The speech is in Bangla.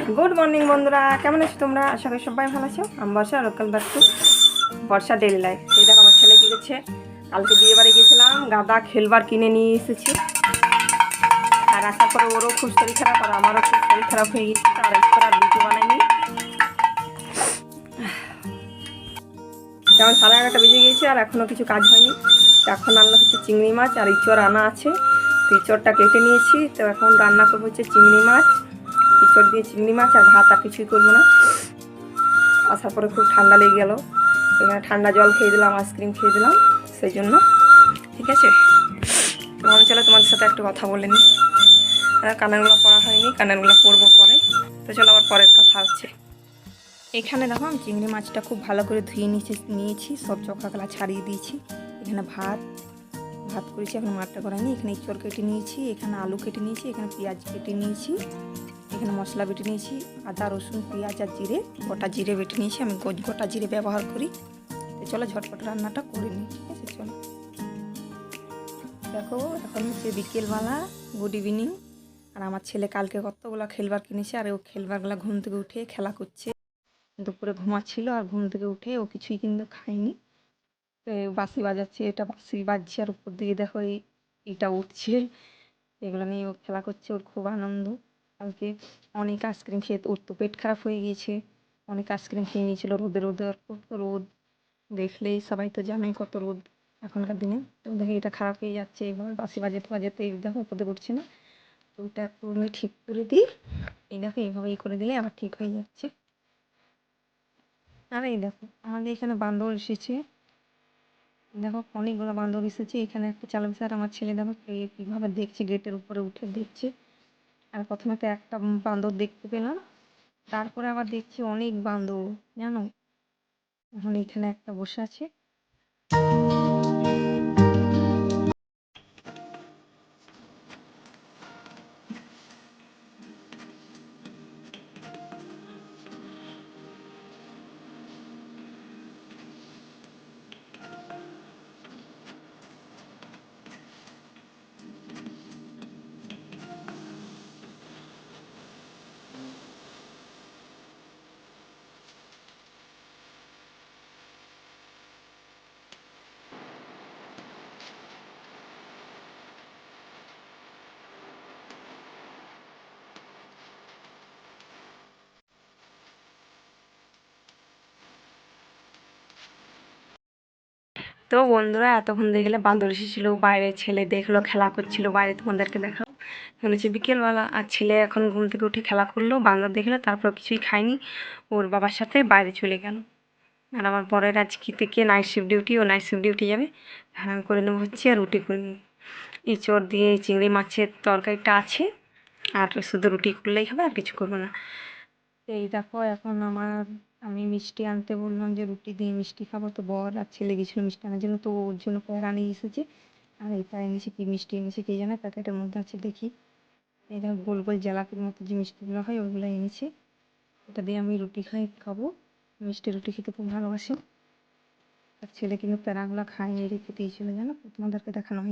গুড মর্নিং বন্ধুরা, কেমন আছো তোমরা? আশা করি সবাই ভালো আছো। আমি Barsha, welcome back to Barsha daily life. এই দেখো আমার ছেলে কী করছে। কালকে বিয়ে বাড়ি গিয়েছিলাম, গাদা খেলবার কিনে নিয়ে এসেছি। আর আসার পরে ওরও খুব শরীর খারাপ, আর আমারও খুব শরীর খারাপ হয়ে গেছে। আর একটু আর ভিডিও বানাইনি। যেমন 11:30 বেজে গিয়েছে আর এখনও কিছু কাজ হয়নি। এখন আনলো হচ্ছে চিংড়ি মাছ, আর ইঁচড় আনা আছে। তো ইঁচড়টা কেটে নিয়েছি। তো এখন রান্না করবো হচ্ছে চিংড়ি মাছ, ইঁচড় দিয়ে চিংড়ি মাছ, আর ভাত আর কিছুই করবো না। আসার পরে খুব ঠান্ডা লেগে গেল, এখানে ঠান্ডা জল খেয়ে দিলাম, আইসক্রিম খেয়ে দিলাম, সেই জন্য। ঠিক আছে, তো আমি চলো তোমাদের সাথে একটু কথা বলে নিই। কানেরগুলো পরা হয়নি, কানেরগুলো পরবো পরে। তো চলো আবার পরের কথা হচ্ছে। এখানে দেখো আমি চিংড়ি মাছটা খুব ভালো করে ধুয়ে নিয়েছি, সব চোখাগুলা ছাড়িয়ে দিয়েছি। এখানে ভাত করেছি, এখন মাছটা করাইনি। এখানে ইঁচড় কেটে নিয়েছি, এখানে আলু কেটে নিয়েছি, এখানে পেঁয়াজ কেটে নিয়েছি, এখানে মশলা বেটে নিয়েছি, আদা রসুন পেঁয়াজ আর জিরে, গোটা জিরে বেটে নিয়েছি। আমি গোটা জিরে ব্যবহার করি। তো চলো ঝটপট রান্নাটা করে নিই। ঠিক আছে, চলো। দেখো এখন হচ্ছে বিকেলবেলা, গুড ইভিনিং। আর আমার ছেলে কালকে কতগুলো খেলবার কিনেছে, আর ও খেলবারগুলো ঘুম থেকে উঠে খেলা করছে। দুপুরে ঘুমাচ্ছিল, আর ঘুম থেকে উঠে ও কিছুই কিন্তু খায়নি। তো বাঁশি বাজাচ্ছে, এটা বাঁশি বাজছে, আর উপর দিকে দেখো এইটা উঠছে। এগুলো নিয়ে ও খেলা করছে, ওর খুব আনন্দ। কালকে অনেক আইসক্রিম খেয়ে ওর তো পেট খারাপ হয়ে গিয়েছে। অনেক আইসক্রিম খেয়ে নিয়েছিল রোদে, আর কত রোদ, দেখলেই সবাই তো জানেই কত রোদ এখনকার দিনে। তো দেখে এটা খারাপ হয়ে যাচ্ছে, এইভাবে বাঁশি বাজাতে এই দেখো উপরে উঠছে না। তো ওটা একটু ঠিক করে দিই। এই দেখো এইভাবে করে দিলে আবার ঠিক হয়ে যাচ্ছে। আর এই দেখো আমাদের এখানে বান্দর এসেছে। দেখো অনেকগুলো বান্দর এসেছে। এখানে একটা চালা বিছার আমার ছেলে দেখো কীভাবে দেখছে, গেটের উপরে উঠে দেখছে। আর প্রথমে তো একটা বান্দর দেখতে পেলাম, তারপরে আবার দেখছি অনেক বান্দর, জানো। এখন এখানে একটা বসে আছে। তো বন্ধুরা, এতক্ষণ দেখলে বান্দর এসেছিলো, বাইরে ছেলে দেখলো খেলা করছিল বাইরে, তোমাদেরকে দেখাও। এখন হচ্ছে বিকেলবেলা, আর ছেলে এখন ঘুম থেকে উঠে খেলা করলো, বান্দর দেখলো, তারপর কিছুই খায়নি, ওর বাবার সাথে বাইরে চলে গেল। আর আমার বরের আজকে থেকে নাইট শিফট ডিউটি, ও নাইট শিফট ডিউটি যাবে। হ্যাঁ, আমি করে নেবো হচ্ছে আর রুটি করে নেবো। ইঁচড় দিয়ে চিংড়ি মাছের তরকারিটা আছে, আর শুধু রুটি করলেই হবে, আর কিছু করবো না। এই দেখো এখন আমি মিষ্টি আনতে বললাম যে রুটি দিয়ে মিষ্টি খাবো, তো বর আর ছেলে গেছিলো মিষ্টি আনার জন্য, তো ওর জন্য প্যারা নিয়ে এসেছে। আর এটা এনেছে, কি মিষ্টি এনেছে কে জানে, প্যাকেটের মধ্যে আছে দেখি। এই দেখো গোল গোল জেলাপির মতো যে মিষ্টিগুলো হয় ওগুলো এনেছে। এটা দিয়ে আমি রুটি খাবো। মিষ্টি রুটি খেতে খুব ভালোবাসি। আর ছেলে কিন্তু প্যারাগুলো খায়নি, রেখে দিয়েছিল, জানো, তোমাদেরকে দেখানো হয়নি।